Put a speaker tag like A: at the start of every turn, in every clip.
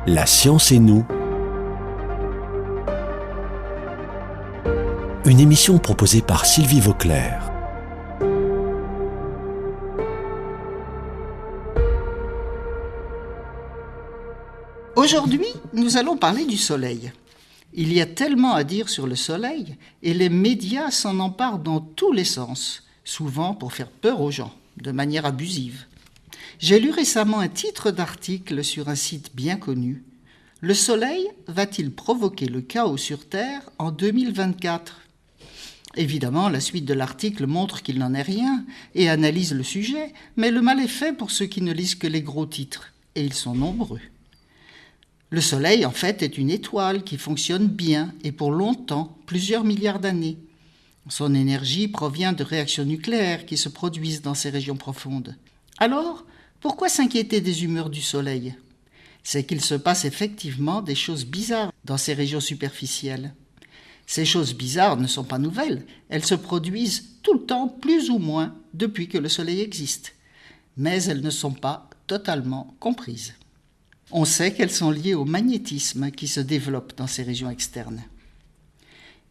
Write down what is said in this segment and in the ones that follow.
A: La science et nous. Une émission proposée par Sylvie Vauclair.
B: Aujourd'hui, nous allons parler du soleil. Il y a tellement à dire sur le soleil et les médias s'en emparent dans tous les sens, souvent pour faire peur aux gens, de manière abusive. J'ai lu récemment un titre d'article sur un site bien connu. Le soleil va-t-il provoquer le chaos sur Terre en 2024 ? Évidemment, la suite de l'article montre qu'il n'en est rien et analyse le sujet, mais le mal est fait pour ceux qui ne lisent que les gros titres, et ils sont nombreux. Le Soleil, en fait, est une étoile qui fonctionne bien et pour longtemps, plusieurs milliards d'années. Son énergie provient de réactions nucléaires qui se produisent dans ces régions profondes. Alors, pourquoi s'inquiéter des humeurs du Soleil ? C'est qu'il se passe effectivement des choses bizarres dans ces régions superficielles. Ces choses bizarres ne sont pas nouvelles, elles se produisent tout le temps, plus ou moins, depuis que le Soleil existe. Mais elles ne sont pas totalement comprises. On sait qu'elles sont liées au magnétisme qui se développe dans ces régions externes.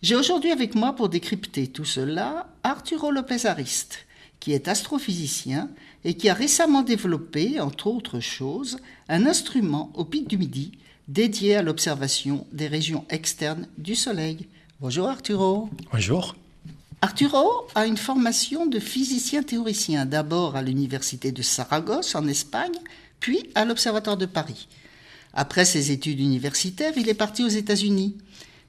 B: J'ai aujourd'hui avec moi pour décrypter tout cela Arturo López Ariste, qui est astrophysicien et qui a récemment développé, entre autres choses, un instrument au pic du Midi dédié à l'observation des régions externes du Soleil. Bonjour Arturo.
C: Bonjour.
B: Arturo a une formation de physicien théoricien, d'abord à l'université de Saragosse en Espagne, puis à l'Observatoire de Paris. Après ses études universitaires, il est parti aux États-Unis.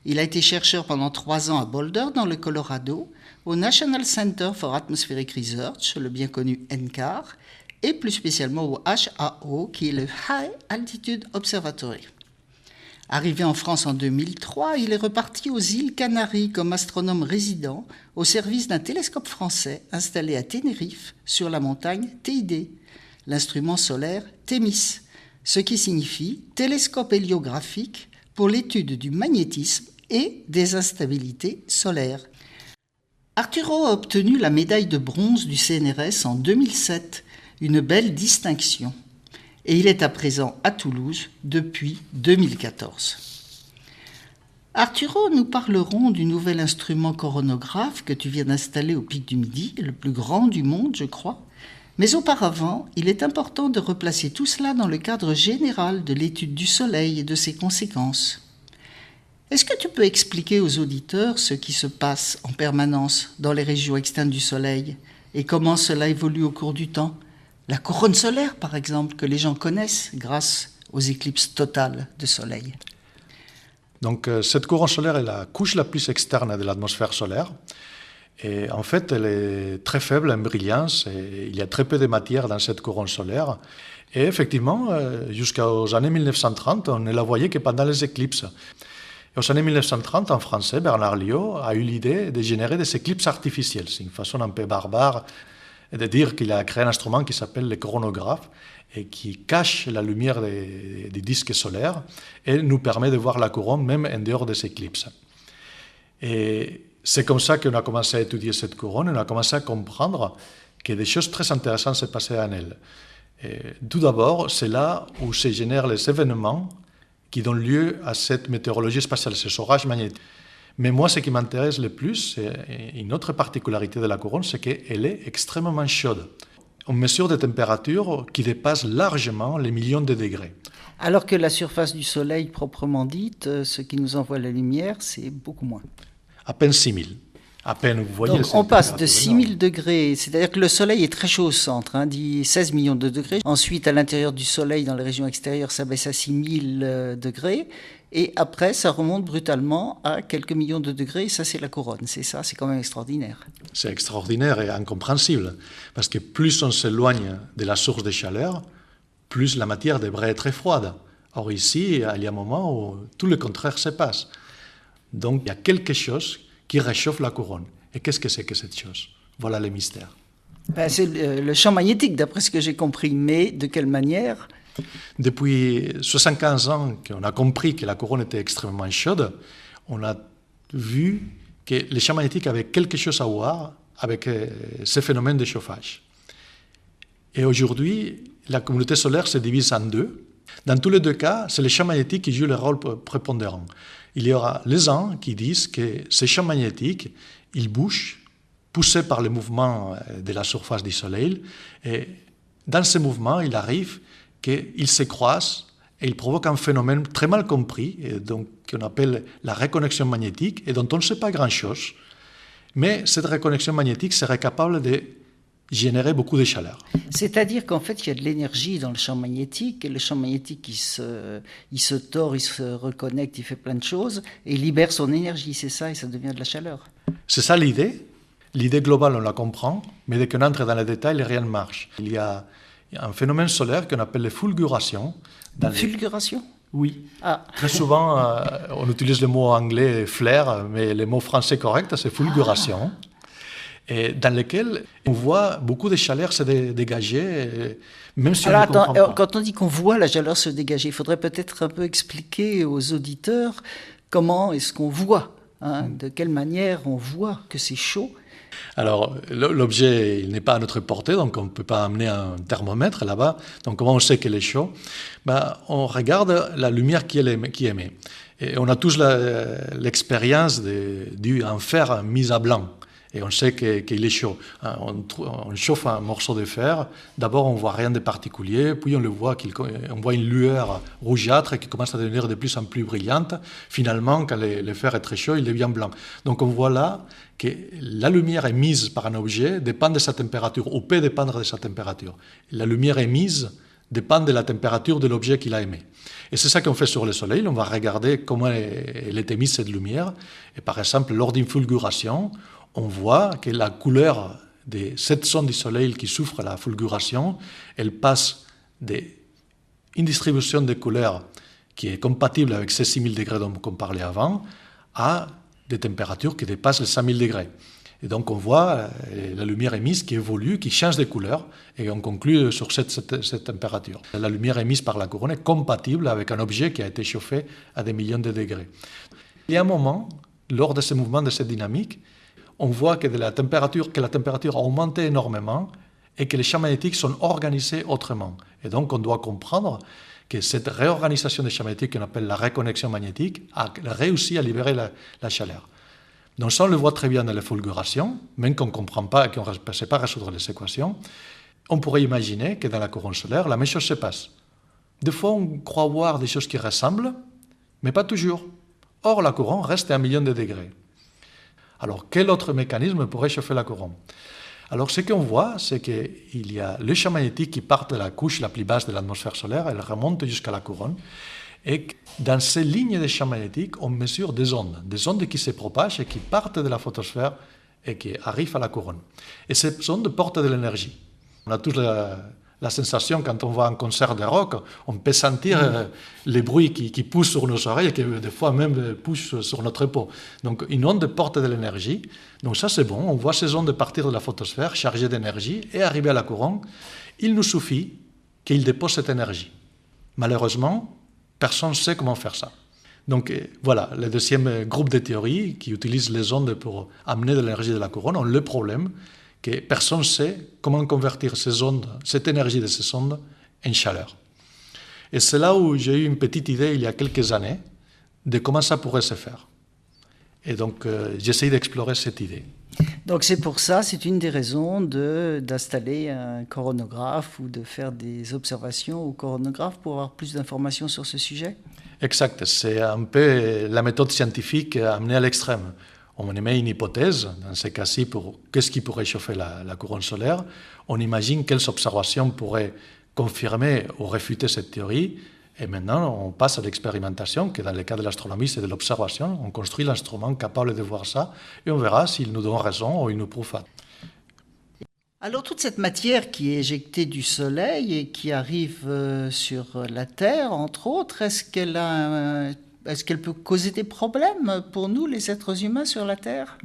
B: Il a été chercheur pendant 3 ans à Boulder, dans le Colorado, au National Center for Atmospheric Research, le bien connu NCAR, et plus spécialement au HAO, qui est le High Altitude Observatory. Arrivé en France en 2003, il est reparti aux îles Canaries comme astronome résident au service d'un télescope français installé à Tenerife sur la montagne Teide, l'instrument solaire Thémis, ce qui signifie télescope héliographique pour l'étude du magnétisme et des instabilités solaires. Arturo a obtenu la médaille de bronze du CNRS en 2007, une belle distinction, et il est à présent à Toulouse depuis 2014. Arturo, nous parlerons du nouvel instrument coronographe que tu viens d'installer au pic du Midi, le plus grand du monde, je crois. Mais auparavant, il est important de replacer tout cela dans le cadre général de l'étude du Soleil et de ses conséquences. Est-ce que tu peux expliquer aux auditeurs ce qui se passe en permanence dans les régions externes du Soleil et comment cela évolue au cours du temps ? La couronne solaire, par exemple, que les gens connaissent grâce aux éclipses totales de Soleil.
C: Donc, cette couronne solaire est la couche la plus externe de l'atmosphère solaire. Et en fait, elle est très faible en brillance et il y a très peu de matière dans cette couronne solaire. Et effectivement, jusqu'aux années 1930, on ne la voyait que pendant les éclipses. Et aux années 1930, en français, Bernard Lyot a eu l'idée de générer des éclipses artificielles. C'est une façon un peu barbare de dire qu'il a créé un instrument qui s'appelle le coronographe et qui cache la lumière des disques solaires et nous permet de voir la couronne même en dehors des éclipses. Et c'est comme ça qu'on a commencé à étudier cette couronne, on a commencé à comprendre que des choses très intéressantes se passaient en elle. Et tout d'abord, c'est là où se génèrent les événements qui donnent lieu à cette météorologie spatiale, ces orages magnétiques. Mais moi, ce qui m'intéresse le plus, c'est une autre particularité de la couronne, c'est qu'elle est extrêmement chaude. On mesure des températures qui dépassent largement les millions de degrés.
B: Alors que la surface du Soleil proprement dite, ce qui nous envoie la lumière, c'est beaucoup moins.
C: À peine 6000. À peine, vous voyez.
B: Donc, on passe de 6000 degrés, c'est-à-dire que le Soleil est très chaud au centre, dit 16 millions de degrés. Ensuite, à l'intérieur du Soleil, dans les régions extérieures, ça baisse à 6000 degrés. Et après, ça remonte brutalement à quelques millions de degrés. Et ça, c'est la couronne. C'est ça, c'est quand même extraordinaire.
C: C'est extraordinaire et incompréhensible. Parce que plus on s'éloigne de la source de chaleur, plus la matière devrait être froide. Or ici, il y a un moment où tout le contraire se passe. Donc, il y a quelque chose qui réchauffe la couronne. Et qu'est-ce que c'est que cette chose ? Voilà le mystère.
B: C'est le champ magnétique, d'après ce que j'ai compris. Mais de quelle manière ?
C: Depuis 75 ans qu'on a compris que la couronne était extrêmement chaude, on a vu que les champs magnétiques avaient quelque chose à voir avec ces phénomènes de chauffage. Et aujourd'hui, la communauté solaire se divise en deux. Dans tous les deux cas, c'est les champs magnétiques qui jouent le rôle prépondérant. Il y aura les uns qui disent que ces champs magnétiques, ils bougent, poussés par les mouvements de la surface du Soleil, et dans ces mouvements, il arrive qu'ils se croisent et ils provoquent un phénomène très mal compris, et donc qu'on appelle la reconnexion magnétique, et dont on ne sait pas grand-chose. Mais cette reconnexion magnétique serait capable de générer beaucoup de chaleur.
B: C'est-à-dire qu'en fait, il y a de l'énergie dans le champ magnétique, et le champ magnétique, il se tord, il se reconnecte, il fait plein de choses, et il libère son énergie, c'est ça, et ça devient de la chaleur.
C: C'est ça l'idée. L'idée globale, on la comprend, mais dès qu'on entre dans les détails, rien ne marche. Il y a un phénomène solaire qu'on appelle les fulgurations.
B: Fulguration ?
C: Oui.
B: Ah.
C: Très souvent, on utilise le mot anglais flare, mais le mot français correct, c'est fulguration. Et dans lequel on voit beaucoup de chaleur se dégager, même si on ne comprend pas.
B: Quand on dit qu'on voit la chaleur se dégager, il faudrait peut-être un peu expliquer aux auditeurs comment est-ce qu'on voit, de quelle manière on voit que c'est chaud.
C: Alors, l'objet, il n'est pas à notre portée, donc on ne peut pas amener un thermomètre là-bas. Donc, comment on sait qu'il est chaud? On regarde la lumière qui émet. Et on a tous l'expérience du fer mis à blanc. Et on sait qu'il est chaud. On chauffe un morceau de fer. D'abord, on ne voit rien de particulier. Puis, on voit une lueur rougeâtre qui commence à devenir de plus en plus brillante. Finalement, quand le fer est très chaud, il devient blanc. Donc, on voit là que la lumière émise par un objet dépend de sa température, ou peut dépendre de sa température. La lumière émise dépend de la température de l'objet qu'il a émis. Et c'est ça qu'on fait sur le Soleil. On va regarder comment elle est émise, cette lumière. Et par exemple, lors d'une fulguration, on voit que la couleur de cette zone du Soleil qui souffre la fulguration, elle passe d'une distribution de couleurs qui est compatible avec ces 6000 degrés dont on parlait avant, à des températures qui dépassent les 5000 degrés. Et donc on voit la lumière émise qui évolue, qui change de couleur, et on conclut sur cette température. La lumière émise par la couronne est compatible avec un objet qui a été chauffé à des millions de degrés. Il y a un moment, lors de ce mouvement, de cette dynamique, on voit que la température a augmenté énormément et que les champs magnétiques sont organisés autrement. Et donc on doit comprendre que cette réorganisation des champs magnétiques qu'on appelle la reconnexion magnétique a réussi à libérer la chaleur. Donc ça, on le voit très bien dans les fulgurations, même qu'on ne comprend pas et qu'on ne sait pas résoudre les équations. On pourrait imaginer que dans la couronne solaire, la même chose se passe. Des fois, on croit voir des choses qui ressemblent, mais pas toujours. Or, la couronne reste à 1 million de degrés. Alors, quel autre mécanisme pourrait chauffer la couronne? Alors, ce qu'on voit, c'est qu'il y a les champs magnétiques qui partent de la couche la plus basse de l'atmosphère solaire, elles remontent jusqu'à la couronne, et dans ces lignes de champs magnétiques, on mesure des ondes qui se propagent et qui partent de la photosphère et qui arrivent à la couronne. Et ces ondes portent de l'énergie. On a tous la sensation, quand on va à un concert de rock, on peut sentir les bruits qui poussent sur nos oreilles et qui des fois même poussent sur notre peau. Donc une onde porte de l'énergie. Donc ça c'est bon, on voit ces ondes partir de la photosphère chargées d'énergie et arriver à la couronne. Il nous suffit qu'ils déposent cette énergie. Malheureusement, personne ne sait comment faire ça. Donc voilà, le deuxième groupe de théories qui utilise les ondes pour amener de l'énergie de la couronne ont le problème que personne ne sait comment convertir cette énergie de ces ondes en chaleur. Et c'est là où j'ai eu une petite idée il y a quelques années de comment ça pourrait se faire. Et donc j'essaie d'explorer cette idée.
B: Donc c'est pour ça, c'est une des raisons d'installer un coronographe ou de faire des observations au coronographe pour avoir plus d'informations sur ce sujet?
C: Exact, c'est un peu la méthode scientifique amenée à l'extrême. On émet une hypothèse, dans ce cas-ci, pour qu'est-ce qui pourrait chauffer la couronne solaire. On imagine quelles observations pourraient confirmer ou réfuter cette théorie. Et maintenant, on passe à l'expérimentation, qui dans le cas de l'astronomie, c'est de l'observation. On construit l'instrument capable de voir ça, et on verra s'il nous donne raison ou il nous prouve pas.
B: Alors toute cette matière qui est éjectée du Soleil et qui arrive sur la Terre, entre autres, est-ce qu'elle peut causer des problèmes pour nous, les êtres humains, sur la Terre?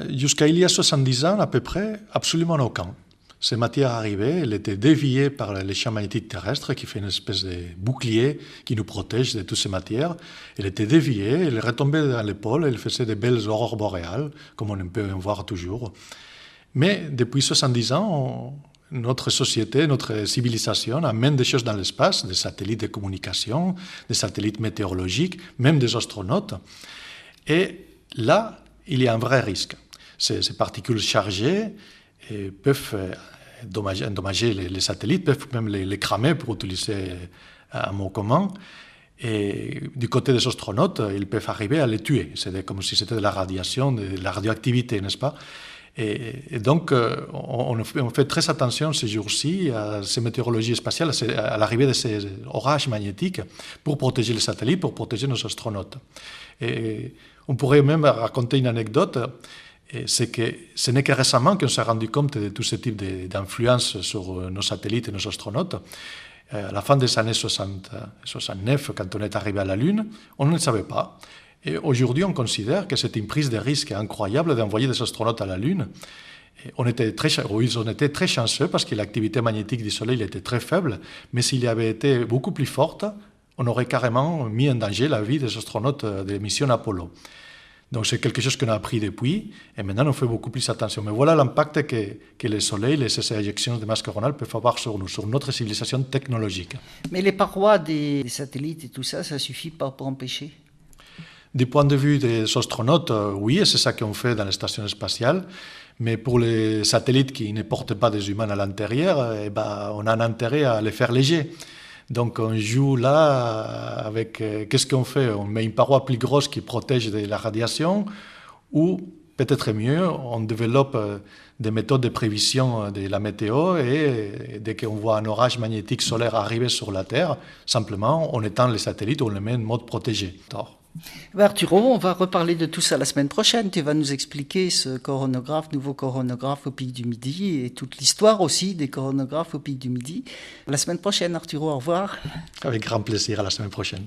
C: Jusqu'à il y a 70 ans, à peu près, absolument aucun. Ces matières arrivaient, elles étaient déviées par les champs magnétiques terrestres qui fait une espèce de bouclier qui nous protège de toutes ces matières. Elles étaient déviées, elles retombaient dans les pôles, elles faisaient de belles aurores boréales, comme on peut en voir toujours. Mais depuis 70 ans, notre société, notre civilisation amène des choses dans l'espace, des satellites de communication, des satellites météorologiques, même des astronautes. Et là, il y a un vrai risque. Ces particules chargées peuvent endommager les satellites, peuvent même les cramer, pour utiliser un mot commun. Et du côté des astronautes, ils peuvent arriver à les tuer. C'est comme si c'était de la radiation, de la radioactivité, n'est-ce pas? Et donc, on fait très attention ces jours-ci à ces météorologies spatiales, à l'arrivée de ces orages magnétiques pour protéger les satellites, pour protéger nos astronautes. Et on pourrait même raconter une anecdote, c'est que ce n'est que récemment qu'on s'est rendu compte de tout ce type d'influence sur nos satellites et nos astronautes. À la fin des années 69, quand on est arrivé à la Lune, on ne le savait pas. Et aujourd'hui, on considère que c'est une prise de risque incroyable d'envoyer des astronautes à la Lune. Et on était très chanceux parce que l'activité magnétique du Soleil était très faible, mais s'il avait été beaucoup plus forte, on aurait carrément mis en danger la vie des astronautes des missions Apollo. Donc c'est quelque chose qu'on a appris depuis, et maintenant on fait beaucoup plus attention. Mais voilà l'impact que le Soleil et ces éjections de masse coronale peuvent avoir sur nous, sur notre civilisation technologique.
B: Mais les parois des satellites et tout ça, ça suffit pas pour empêcher?
C: Du point de vue des astronautes, oui, et c'est ça qu'on fait dans les stations spatiales. Mais pour les satellites qui ne portent pas des humains à l'intérieur, on a un intérêt à les faire légers. Donc on joue là avec... qu'est-ce qu'on fait? On met une paroi plus grosse qui protège de la radiation, ou peut-être mieux, on développe des méthodes de prévision de la météo, et dès qu'on voit un orage magnétique solaire arriver sur la Terre, simplement on éteint les satellites, on les met en mode protégé.
B: Arturo, on va reparler de tout ça la semaine prochaine. Tu vas nous expliquer ce nouveau coronographe au Pic du Midi, et toute l'histoire aussi des coronographes au Pic du Midi. La semaine prochaine, Arturo, au revoir.
C: Avec grand plaisir, à la semaine prochaine.